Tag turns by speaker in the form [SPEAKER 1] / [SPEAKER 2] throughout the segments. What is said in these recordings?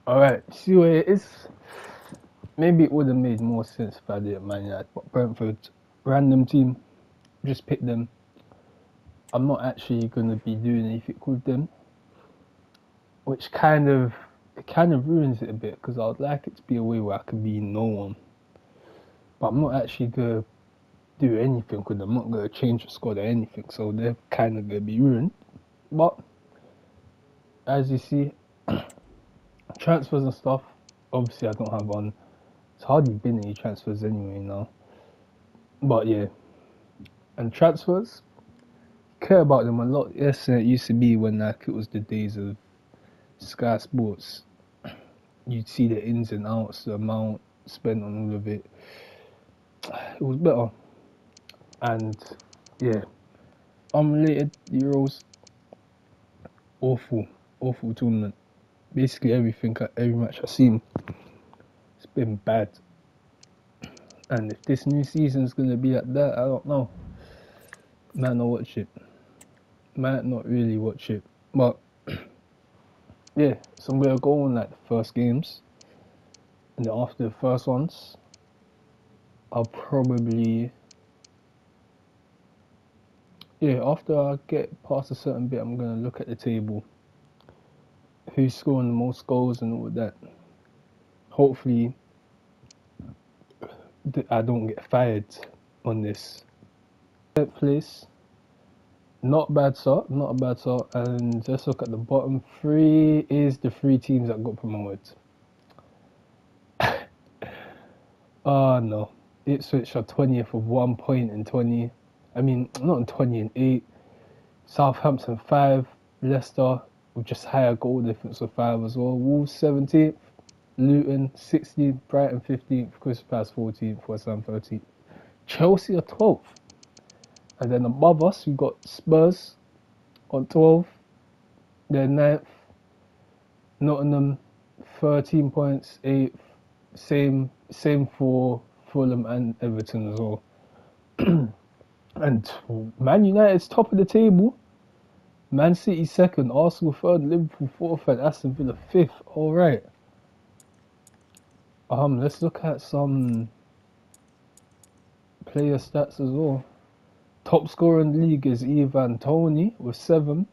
[SPEAKER 1] Alright, see where it is? Maybe it would have made more sense if I did Man United, but Brentford, random team, just pick them. I'm not actually going to be doing anything with them, which kind of ruins it a bit because I would like it to be a way where I could be no one. But I'm not actually going to do anything with them. I'm not going to change the squad or anything, so they're kind of going to be ruined. But as you see, transfers and stuff, obviously I don't have on. It's hardly been any transfers anyway now. But yeah, and transfers, care about them a lot. Yes, it used to be when like it was the days of Sky Sports. You'd see the ins and outs, the amount spent on all of it. It was better. And yeah, unrelated Euros, awful tournament. Basically every match I've seen, it's been bad. And if this new season's gonna be like that, I don't know. Might not watch it. Might not really watch it. But yeah, so I'm gonna go on like the first games, and then after the first ones, I'll probably after I get past a certain bit, I'm gonna look at the table, who's scoring the most goals and all that. Hopefully, I don't get fired on this. Third place, not a bad start. And let's look at the bottom three. Is the three teams that got promoted. Oh no, Ipswich are 20th with 1 point in 20. I mean, not in 20 and 8. Southampton 5, Leicester with just higher goal difference of 5 as well. Wolves 17th, Luton 16th, Brighton 15th, Crystal Palace 14th, West Ham 13th. Chelsea are 12th. And then above us, we've got Spurs on 12. They're 9th. Nottingham 13 points, 8th. Same for Fulham and Everton as well. And Man United's top of the table. Man City second, Arsenal third, Liverpool fourth, and Aston Villa fifth. All right. Let's look at some player stats as well. Top scorer in the league is Ivan Toney with 7.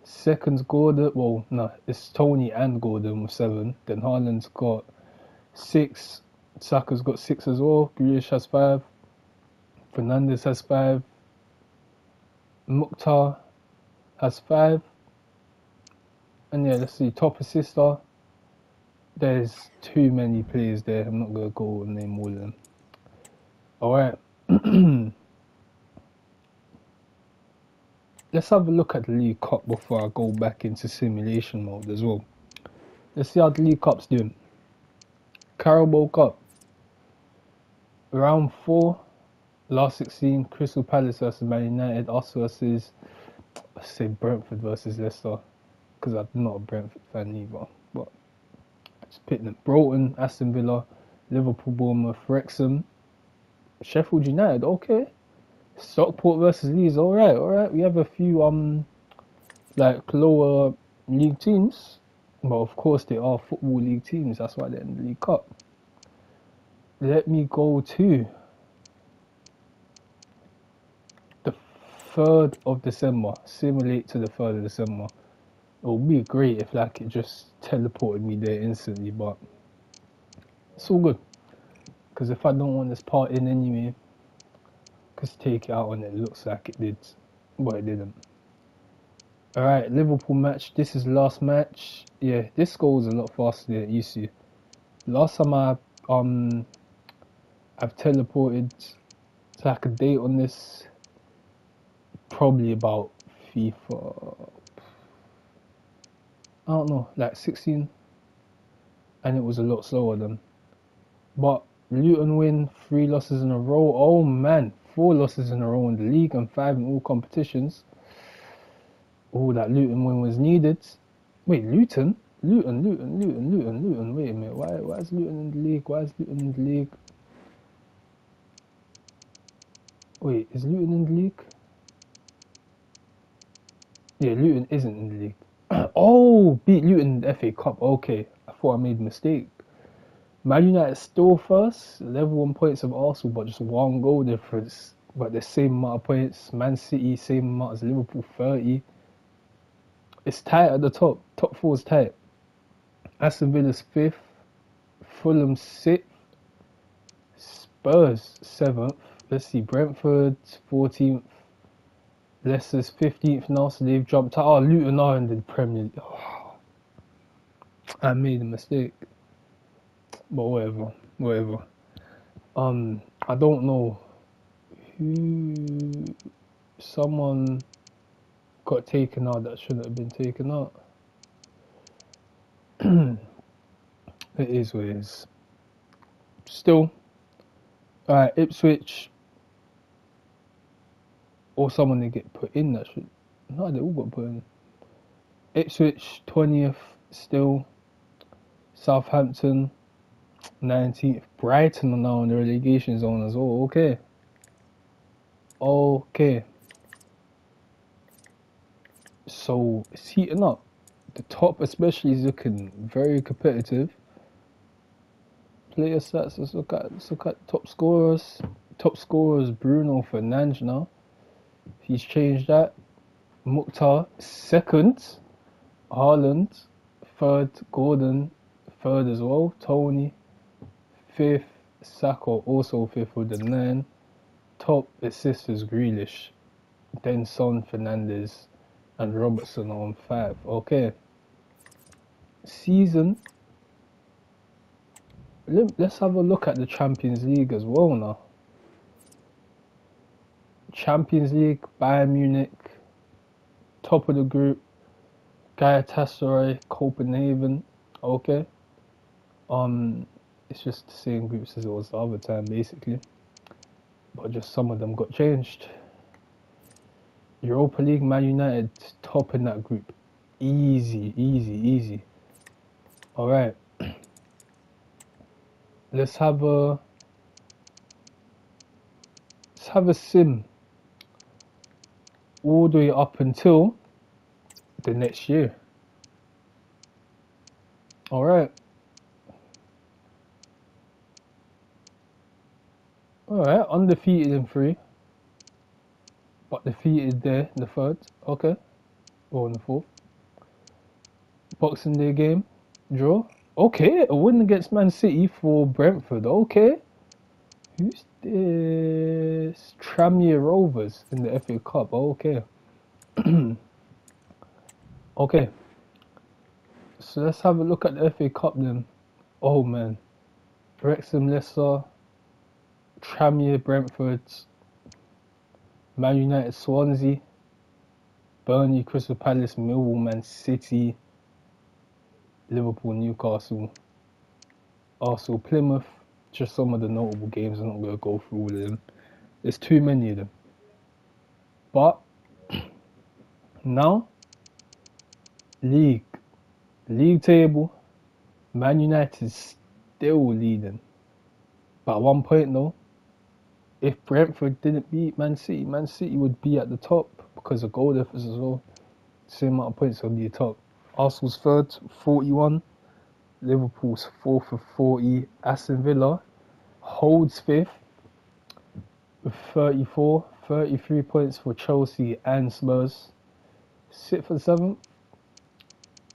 [SPEAKER 1] Second's Gordon. Well, no, it's Toney and Gordon with 7. Then Haaland's got 6. Saka's got 6 as well. Grealish has 5. Fernandes has 5. Mukhtar has 5. And yeah, let's see. Top assister. There's too many players there. I'm not going to go and name all of them. Alright. Let's have a look at the League Cup before I go back into simulation mode as well. Let's see how the League Cup's doing. Carabao Cup. Round 4. Last 16. Crystal Palace versus Man United. Us versus, let's say Brentford versus Leicester. Because I'm not a Brentford fan either. But just pick them. Broughton, Aston Villa, Liverpool, Bournemouth, Wrexham, Sheffield United. Okay. Stockport versus Leeds. All right. We have a few like lower league teams, but of course they are football league teams. That's why they're in the League Cup. Let me go to the 3rd of December. Simulate to the 3rd of December. It would be great if like it just teleported me there instantly, but it's all good. Because if I don't want this part in anyway, just take it out when it looks like it did, but it didn't. Alright, Liverpool match. This is last match. Yeah, this goes a lot faster than it used to. Last time I've teleported to like a date on this, probably about FIFA, I don't know, like 16, and it was a lot slower then. But Luton win, 3 losses in a row. Oh man, 4 losses in a row in the league and 5 in all competitions. Oh, that Luton win was needed. Wait, Luton? Luton. Wait a minute. Why is Luton in the league? Wait, is Luton in the league? Yeah, Luton isn't in the league. Oh, beat Luton in the FA Cup. Okay, I thought I made a mistake. Man United still first, level on points of Arsenal, but just one goal difference. But the same amount of points. Man City, same amount as Liverpool, 30. It's tight at the top. Top four is tight. Aston Villa's 5th. Fulham 6th. Spurs 7th. Let's see, Brentford 14th. Leicester's 15th now, so they've jumped out. Oh, Luton are in the Premier League. Oh, I made a mistake. But whatever. I don't know who. Someone got taken out that shouldn't have been taken out. It is what it is. Still, alright, Ipswich, or someone they get put in that should. No, they all got put in. Ipswich 20th still. Southampton 19th. Brighton are now in the relegation zone as well. Okay. So it's heating up. The top especially is looking very competitive. Player stats, let's look at top scorers. Top scorers Bruno Fernandes now. He's changed that. Mukhtar 2nd. Haaland 3rd. Gordon 3rd as well. Tony 5th. Saka also 5th with the 9. Top assisters Grealish. Then Son, Fernandes and Robertson on 5. Okay. Season. Let's have a look at the Champions League as well now. Champions League, Bayern Munich, top of the group, Galatasaray, Copenhagen. Okay. It's just the same groups as it was the other time, basically. But just some of them got changed. Europa League, Man United, top in that group. Easy. Alright. Let's have a sim all the way up until the next year. Alright, undefeated in 3, but defeated there in the 3rd, okay, or in the 4th. Boxing Day game, draw, okay, a win against Man City for Brentford, okay. Who's this? Tranmere Rovers in the FA Cup, okay. Okay, so let's have a look at the FA Cup then. Oh man, Wrexham, Leicester, Tranmere, Brentford, Man United, Swansea, Burnley, Crystal Palace, Millwall, Man City, Liverpool, Newcastle, Arsenal, Plymouth. Just some of the notable games. I'm not going to go through all of them. There's too many of them. But now, league table, Man United is still leading by 1 point though. If Brentford didn't beat Man City would be at the top because of goal difference as well. Same amount of points would be at the top. Arsenal's 3rd, 41. Liverpool's 4th with 40. Aston Villa holds 5th with 34. 33 points for Chelsea and Spurs. 6th and 7th.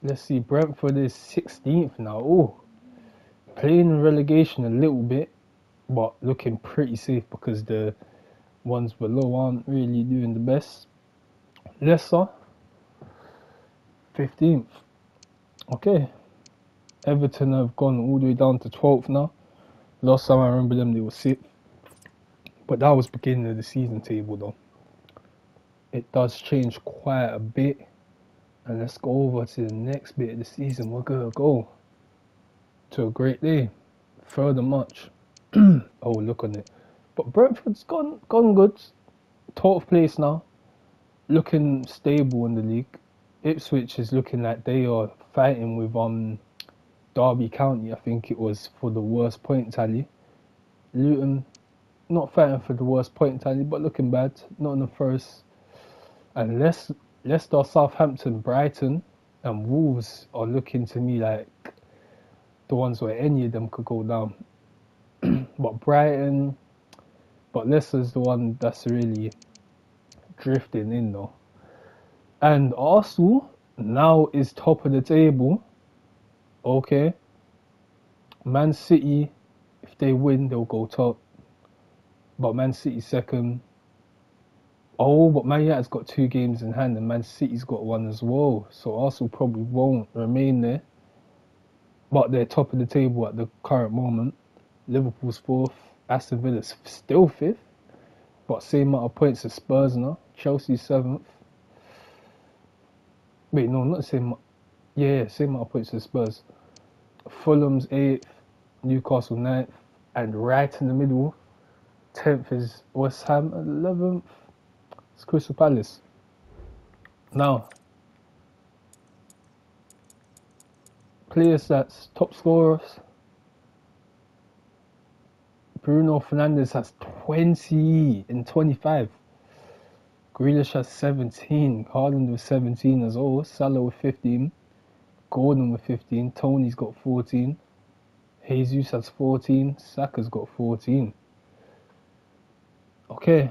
[SPEAKER 1] Let's see, Brentford is 16th now. Oh, playing in relegation a little bit, but looking pretty safe because the ones below aren't really doing the best. Leicester 15th. Okay. Everton have gone all the way down to 12th now. Last time I remember them, they were 6th. But that was beginning of the season table though. It does change quite a bit. And let's go over to the next bit of the season. We're going to go to a great day. 3rd of March. Oh, look on it. But Brentford's gone good. 12th place now. Looking stable in the league. Ipswich is looking like they are fighting with Derby County, I think it was, for the worst point tally. Luton, not fighting for the worst point tally, but looking bad. Not in the first. And Leicester, Southampton, Brighton, and Wolves are looking to me like the ones where any of them could go down. But Brighton, but Leicester's the one that's really drifting in though. And Arsenal now is top of the table. Okay. Man City, if they win, they'll go top. But Man City second. Oh, but Man United's got 2 games in hand and Man City's got 1 as well. So Arsenal probably won't remain there. But they're top of the table at the current moment. Liverpool's 4th. Aston Villa's still 5th. But same amount of points as Spurs now. Chelsea's 7th. Wait, no, not the same. Yeah, same amount of points as Spurs. Fulham's 8th. Newcastle 9th. And right in the middle, 10th is West Ham. 11th. It's Crystal Palace. Now, player stats, top scorers. Bruno Fernandes has 20 in 25. Grealish has 17. Haaland with 17 as well. Salah with 15. Gordon with 15. Tony's got 14. Jesus has 14. Saka's got 14. Okay.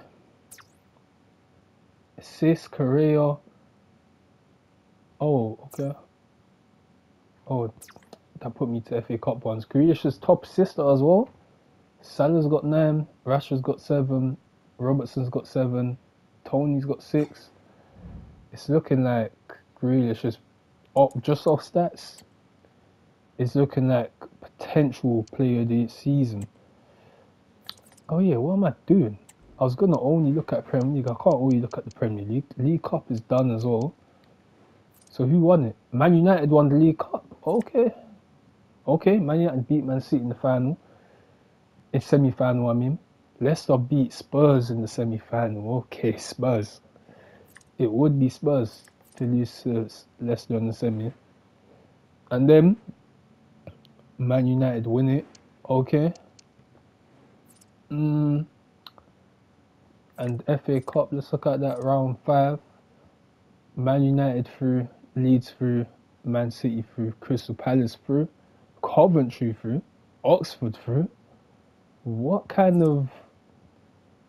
[SPEAKER 1] Assist, Correa. Oh, okay. Oh, that put me to FA Cup ones. Grealish's top assister as well. Salah's got 9. Rashford's got 7. Robertson's got 7. Tony's got 6. It's looking like Grealish is up just off stats. It's looking like potential player of the season. Oh yeah, what am I doing? I was gonna only look at Premier League. I can't only look at the Premier League. League Cup is done as well. So who won it? Man United won the League Cup. Okay, Man United beat Man City in the final. In semi-final, I mean. Leicester beat Spurs in the semi-final. Okay, Spurs. It would be Spurs to lose Leicester in the semi. And then Man United win it. Okay. And FA Cup, let's look at that round 5. Man United through, Leeds through, Man City through, Crystal Palace through, Coventry through, Oxford through. What kind of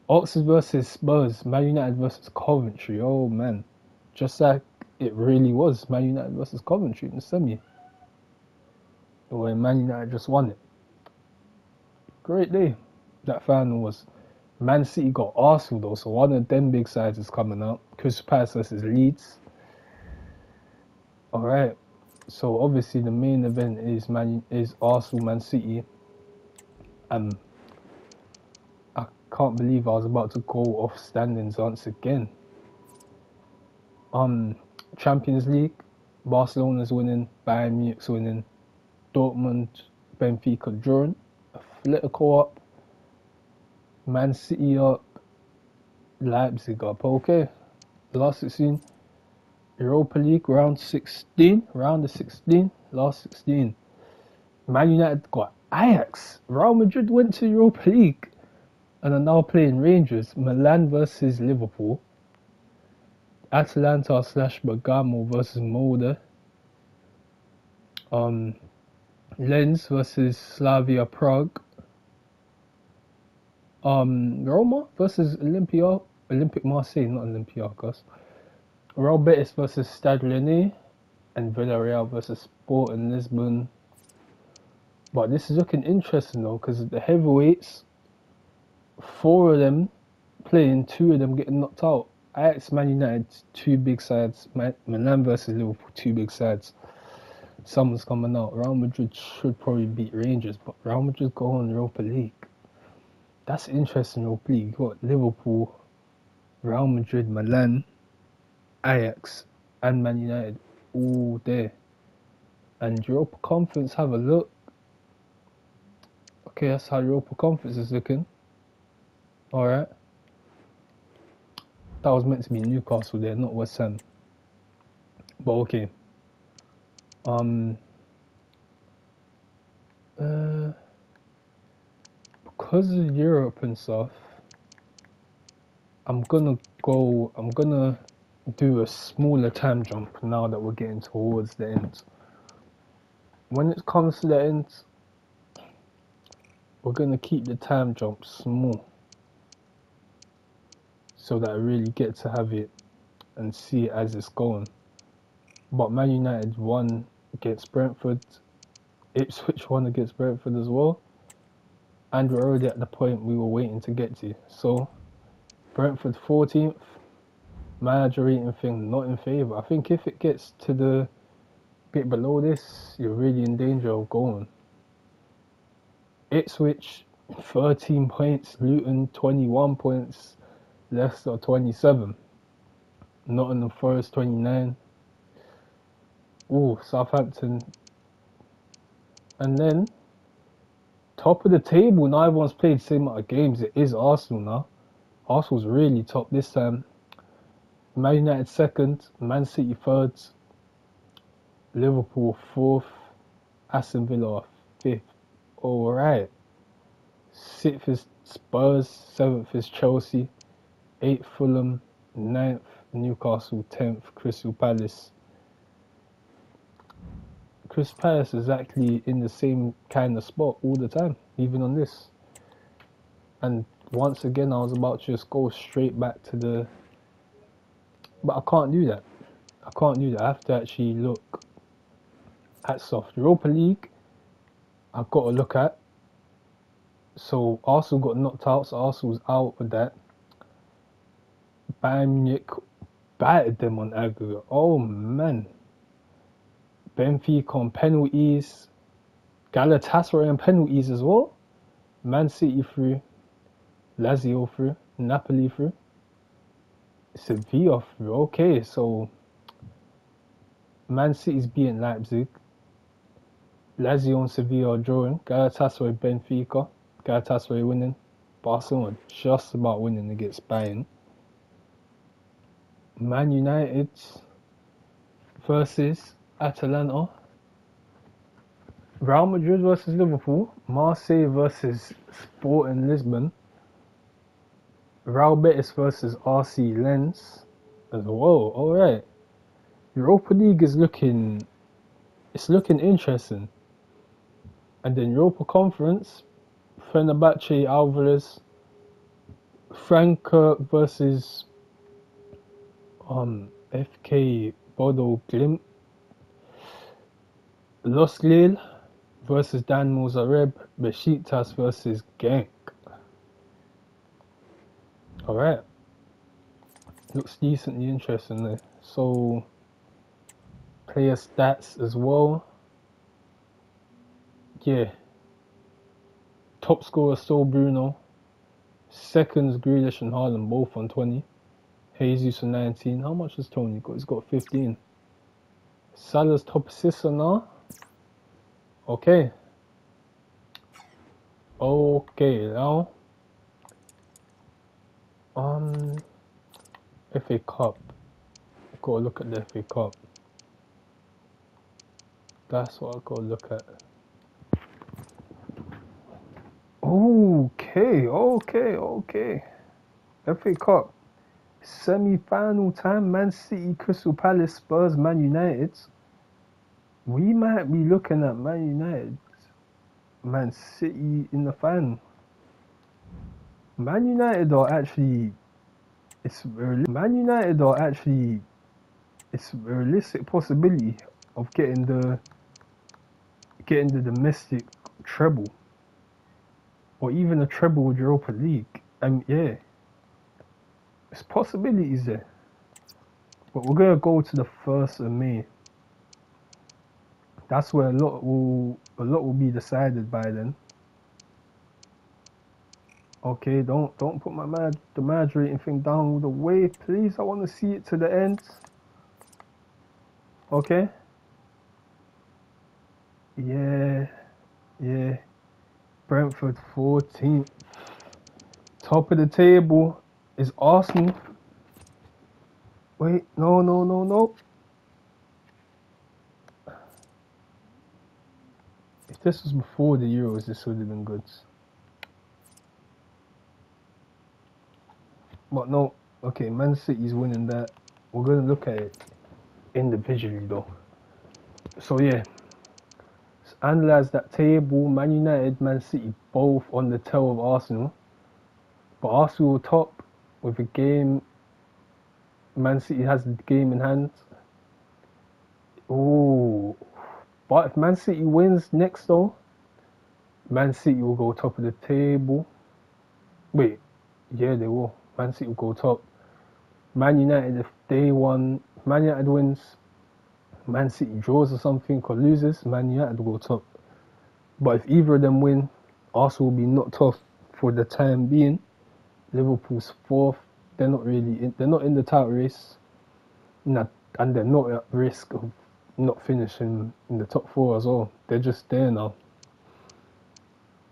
[SPEAKER 1] Oxford versus Spurs, Man United versus Coventry? Oh man, just like it really was, Man United versus Coventry in the semi, where Man United just won it. Great day that final was. Man City got Arsenal though, so one of them big sides is coming up. Crystal Palace versus Leeds. Alright, so obviously the main event is Arsenal Man City. I can't believe I was about to go off standings once again. Champions League, Barcelona's winning, Bayern Munich's winning, Dortmund, Benfica drawing, Atletico up, Man City up, Leipzig up. Okay, last 16, Europa League round of 16, last 16. Man United got Ajax. Real Madrid went to Europa League and are now playing Rangers. Milan versus Liverpool. Atalanta / Bergamo versus Molde. Lens versus Slavia Prague. Roma versus Olympic Marseille, not Olympiacos. Real Betis versus Stade Rennais, and Villarreal versus Sporting Lisbon. But this is looking interesting though, because the heavyweights, 4 of them playing, 2 of them getting knocked out. Ajax, Man United, 2 big sides. Milan versus Liverpool, 2 big sides. Someone's coming out. Real Madrid should probably beat Rangers, but Real Madrid go on Europa League. That's interesting, Europa League. You got Liverpool, Real Madrid, Milan, Ajax, and Man United all there. And Europa Conference, have a look. Okay, that's how Europa Conference is looking. Alright. That was meant to be Newcastle there, not West Ham. But okay. Because of Europe and stuff, I'm gonna do a smaller time jump now that we're getting towards the end. when it comes to the end, we're gonna keep the time jump small so that I really get to have it and see it as it's going. But Man United won against Brentford, Ipswich won against Brentford as well, and we're already at the point we were waiting to get to. So Brentford 14th, manager rating thing not in favour. I think if it gets to the bit below this, you're really in danger of going. Ipswich 13 points, Luton 21 points, Leicester 27, Nottingham Forest 29. Ooh, Southampton. And then top of the table, now everyone's played the same amount of games. It is Arsenal now. Arsenal's really top this time. Man United second, Man City third, Liverpool fourth, Aston Villa fifth. Alright. Sixth is Spurs, seventh is Chelsea, eighth Fulham, ninth Newcastle, 10th Crystal Palace. Crystal Palace is actually in the same kind of spot all the time, even on this. And once again, I was about to just go straight back to the... But I can't do that. I have to actually look at stuff. Europa League, I've got to look at. So Arsenal got knocked out, so Arsenal's out with that. Bayern Munich battered them on aggregate. Oh man. Benfica on penalties. Galatasaray on penalties as well. Man City through. Lazio through. Napoli through. Sevilla through. Okay, so Man City's beating Leipzig. Lazio and Sevilla are drawing. Galatasaray, Benfica. Galatasaray winning. Barcelona just about winning against Bayern. Man United versus Atalanta. Real Madrid versus Liverpool. Marseille versus Sporting Lisbon. Real Betis versus RC Lens as well. Alright. Europa League is looking interesting. And then Europa Conference, Fenerbahce Alvarez, Frankfurt versus FK Bodo Glimt, Los Lille versus Dinamo Zagreb, Besiktas versus Genk. Alright. Looks decently interesting there. So, player stats as well. Yeah. Top scorer still Bruno. Seconds Grealish and Haaland both on 20. Jesus on 19. How much has Tony got? He's got 15. Salah's top assister now. Okay. Okay, now. FA Cup. Gotta look at the FA Cup. That's what I gotta look at. Okay. FA Cup. Semi-final time, Man City, Crystal Palace, Spurs, Man United. We might be looking at Man United, Man City in the final. Man United are actually, it's a realistic possibility of getting the domestic treble, or even a treble with Europa League. Yeah. There's possibilities there. But we're gonna go to the 1st of May. That's where a lot will be decided by then. Okay, don't put the match rating thing down all the way, please. I want to see it to the end. Okay. Yeah. Brentford 14th. Top of the table is Arsenal. Wait, no. If this was before the Euros, this would have been good. But no, okay, Man City's winning that. We're going to look at it individually though. So yeah, analyse that table. Man United, Man City, both on the tail of Arsenal. But Arsenal top with a game. Man City has the game in hand. Ooh. But if Man City wins next though, Man City will go top of the table. Wait, yeah, they will. Man City will go top. Man United, if they won, Man United wins, Man City draws or something or loses, Man United will go top. But if either of them win, Arsenal will be knocked off for the time being. Liverpool's fourth. They're not in the title race. And they're not at risk of not finishing in the top four as well. They're just there now.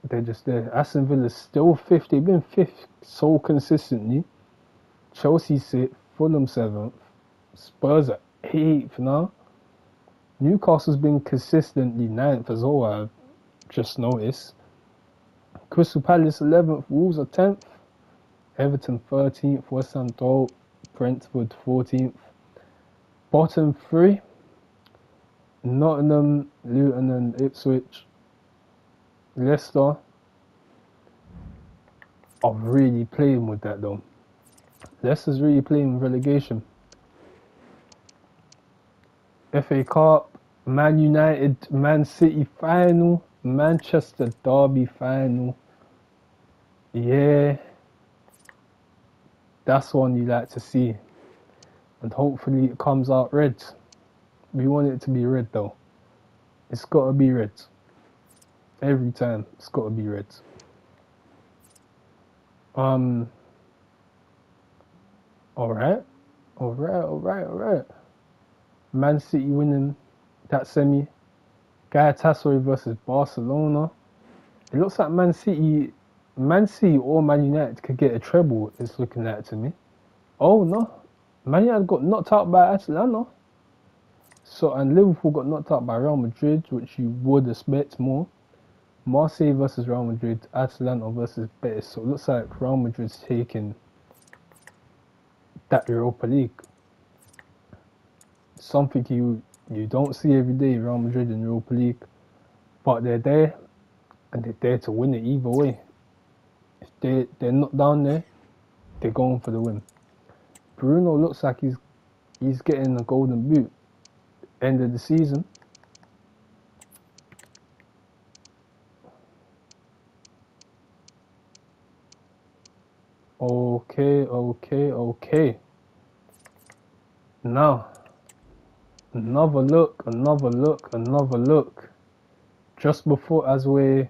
[SPEAKER 1] They're just there. Aston Villa's still fifth. They've been fifth so consistently. Chelsea 6th, Fulham 7th, Spurs at 8th now. Newcastle's been consistently 9th as well, I've just noticed. Crystal Palace 11th, Wolves are 10th, Everton 13th, West Ham 12th, Brentford 14th. Bottom 3, Nottingham, Luton and Ipswich. Leicester are really playing with that though. Leicester's really playing relegation. FA Cup, Man United, Man City final, Manchester Derby final. Yeah, that's one you like to see. And hopefully it comes out red. We want it to be red though. It's got to be red. Every time, it's got to be red. Alright. Man City winning that semi. Galatasaray versus Barcelona. It looks like Man City or Man United could get a treble. It's looking like to me. Oh no, Man United got knocked out by Atalanta. And Liverpool got knocked out by Real Madrid, which you would expect more. Marseille versus Real Madrid, Atalanta versus Betis. So it looks like Real Madrid's taking that Europa League. Something you don't see every day, Real Madrid in Europa League. But they're there, and they're there to win it either way. If they're not down there, they're going for the win. Bruno looks like he's getting a golden boot end of the season. Okay. Now, another look. Just before, as we're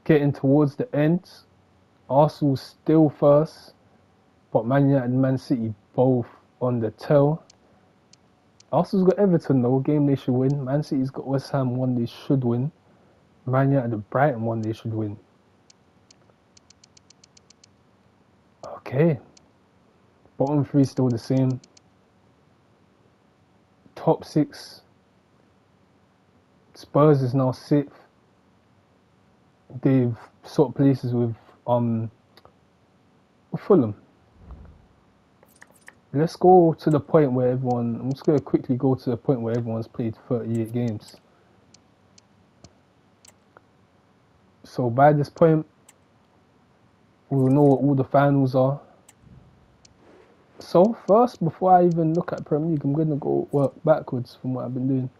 [SPEAKER 1] getting towards the end, Arsenal's still first, but Man United and Man City both on the tail. Arsenal's got Everton though, a game they should win. Man City's got West Ham, one they should win. Man United and Brighton, one they should win. Okay. Bottom 3 still the same. Top 6. Spurs is now 6th. They've swapped places with Fulham. Let's go to the point where I'm just going to quickly go to the point where everyone's played 38 games. So by this point, we'll know what all the finals are. So first, before I even look at Premier League, I'm going to go work backwards from what I've been doing.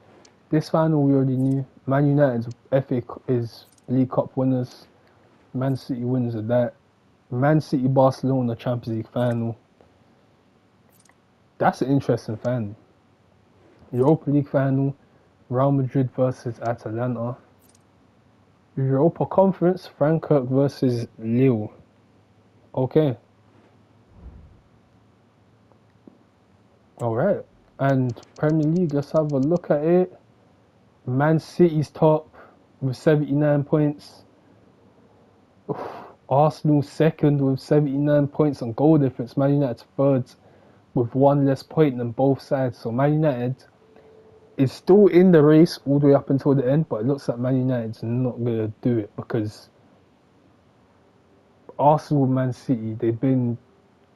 [SPEAKER 1] This final we already knew. Man United's FA is League Cup winners. Man City winners of that. Man City Barcelona Champions League final. That's an interesting final. Europa League final, Real Madrid versus Atalanta. Europa Conference, Frankfurt versus Lille. Okay. Alright. And Premier League, let's have a look at it. Man City's top with 79 points. Arsenal second with 79 points on goal difference. Man United's third with one less point than both sides. So Man United is still in the race all the way up until the end, but it looks like Man United's not going to do it because Arsenal and Man City, they've been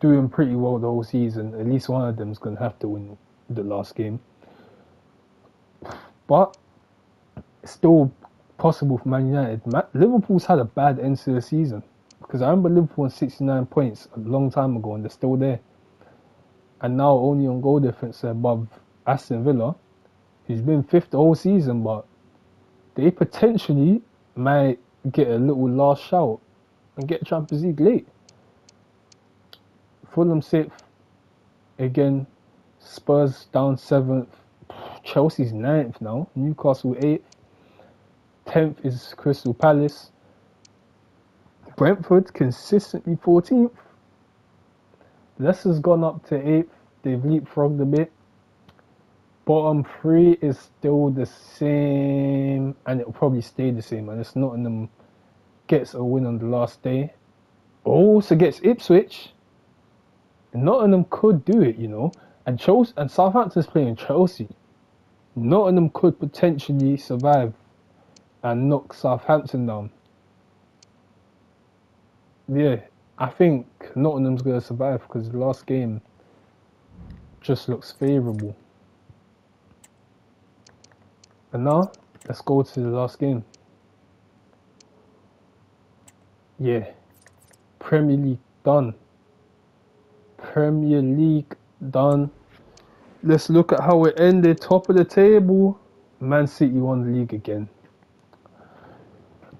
[SPEAKER 1] doing pretty well the whole season. At least one of them is going to have to win the last game. But still possible for Man United. Liverpool's had a bad end to the season. Because I remember Liverpool on 69 points a long time ago and they're still there. And now only on goal difference above Aston Villa, who's been fifth the whole season, but they potentially might get a little last shout and get Champions League late. Fulham 6th. Again, Spurs down 7th. Chelsea's 9th now. Newcastle 8th. 10th is Crystal Palace. Brentford consistently 14th. Leicester's gone up to 8th. They've leapfrogged a bit. Bottom 3 is still the same, and it'll probably stay the same. Unless Nottingham gets a win on the last day. Also gets Ipswich. Nottingham could do it, you know. And Chelsea and Southampton's playing Chelsea. Nottingham could potentially survive and knock Southampton down. Yeah, I think Nottingham's going to survive because the last game just looks favourable. And now, let's go to the last game. Yeah, Premier League done. Premier League done. Let's look at how it ended. Top of the table, Man City won the league again.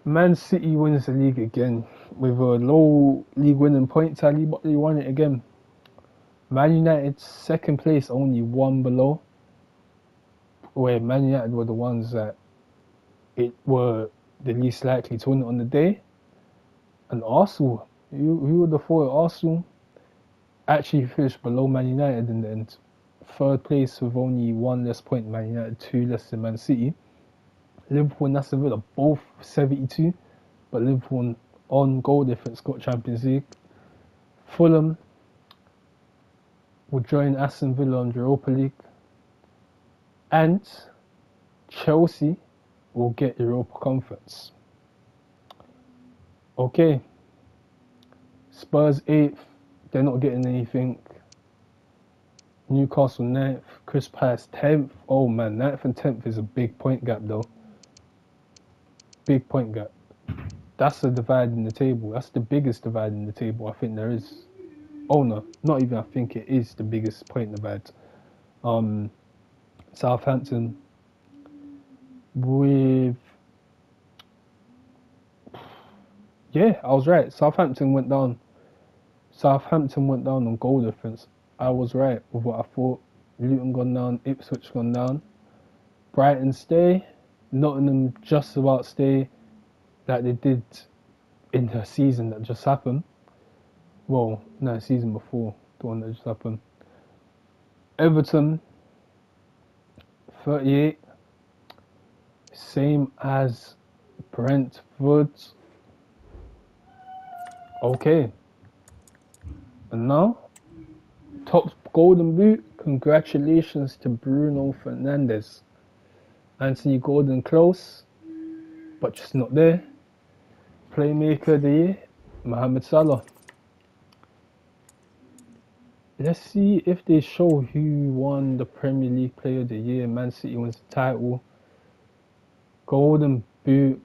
[SPEAKER 1] Man City wins the league again with a low league winning point tally, but they won it again. Man United second place, only one below, where Man United were the ones that were the least likely to win it on the day. And Arsenal, who would have thought Arsenal actually finished below Man United in the end. Third place with only one less point than Man United, 2 less than Man City. Liverpool and Aston Villa both 72, but Liverpool on goal difference got Champions League. Fulham will join Aston Villa on Europa League, and Chelsea will get Europa Conference. Okay, Spurs 8th, they're not getting anything. Newcastle 9th, Crystal Palace 10th. Oh man, 9th and 10th is a big point gap though. Big point gap. That's the divide in the table. That's the biggest divide in the table I think there is. Oh no, not even I think it is the biggest point divide. Southampton with... Yeah, I was right. Southampton went down. Southampton went down on goal difference. I was right with what I thought. Luton gone down, Ipswich gone down. Brighton stay. Nottingham just about stay like they did in the season that just happened. Well, no, season before, the one that just happened. Everton, 38. Same as Brentford. Okay. And now, top Golden Boot, congratulations to Bruno Fernandes. Anthony Gordon close, but just not there. Playmaker of the year, Mohamed Salah. Let's see if they show who won the Premier League Player of the Year. Man City wins the title. Golden Boot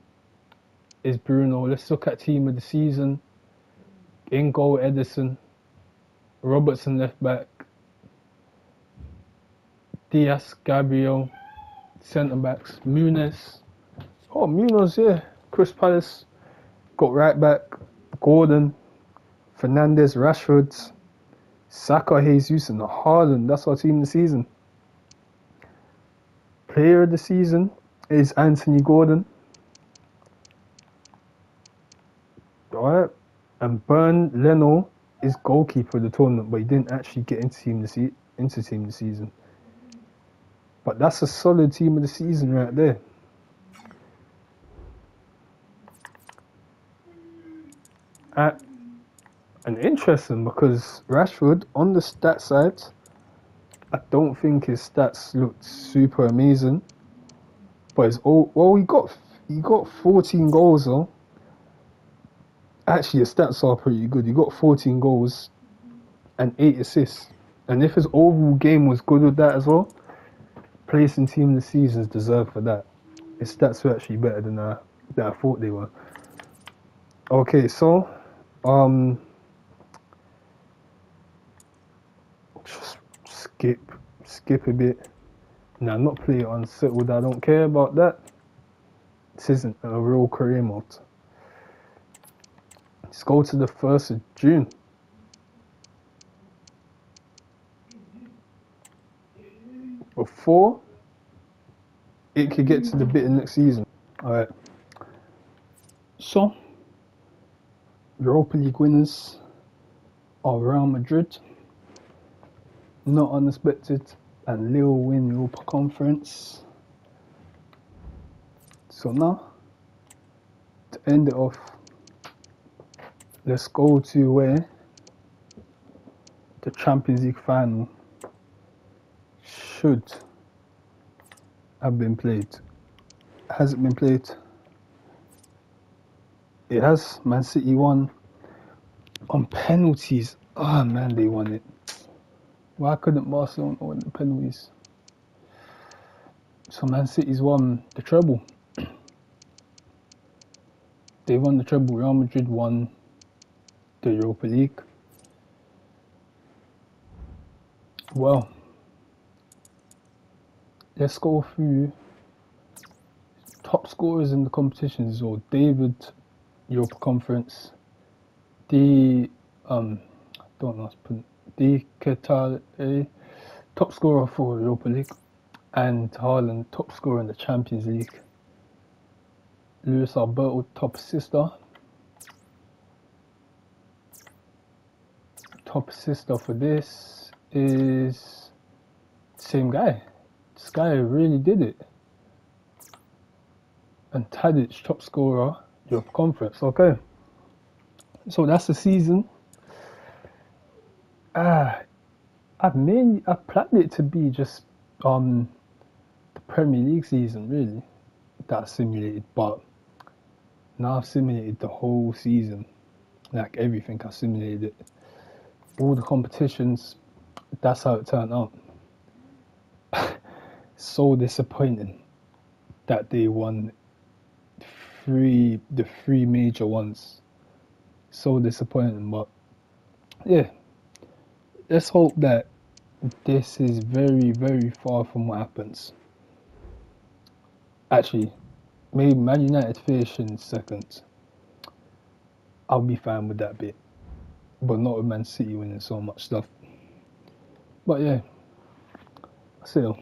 [SPEAKER 1] is Bruno. Let's look at Team of the Season. In goal, Ederson. Robertson left back. Diaz, Gabriel. Centre backs, Muniz. Oh, Muniz, yeah. Chris Palace got right back. Gordon, Fernandes, Rashford, Saka, Jesus, and Haaland. That's our team of the season. Player of the season is Anthony Gordon. Alright. And Bernd Leno is goalkeeper of the tournament, but he didn't actually get into team of the season. But that's a solid team of the season right there. And interesting because Rashford on the stat side, I don't think his stats looked super amazing. But it's he got 14 goals though. Actually, his stats are pretty good. He got 14 goals and 8 assists. And if his overall game was good with that as well, place in team of the season is deserved for that. his stats were actually better than I thought they were. Okay, so just skip a bit. Nah, not play it unsettled. I don't care about that. This isn't a real career mode. Let's go to the 1st of June. Before it could get to the bit of next season. Alright. So, Europa League winners are Real Madrid. Not unexpected. And Lille win Europa Conference. So now, to end it off, let's go to where the Champions League final should have been played. Has it been played? It has. Man City won on penalties. Oh man, they won it. Why couldn't Barcelona win the penalties? So Man City's won the treble. They won the treble. Real Madrid won the Europa League. Well, let's go through top scorers in the competitions. So David, Europa Conference. Don't know. Ketale, top scorer for Europa League, and Haaland, top scorer in the Champions League. Luis Alberto, top assister. Top assister for this is same guy. This guy really did it. And Tadic, top scorer, Europa Conference. Okay. So that's the season. I've planned it to be just the Premier League season, really. That's simulated, but now I've simulated the whole season. Like everything, I simulated it. All the competitions, that's how it turned out. So disappointing that they won the three major ones. So disappointing, but yeah. Let's hope that this is very, very far from what happens. Actually, maybe Man United finish in second. I'll be fine with that bit. But not with Man City winning so much stuff. But yeah, see you.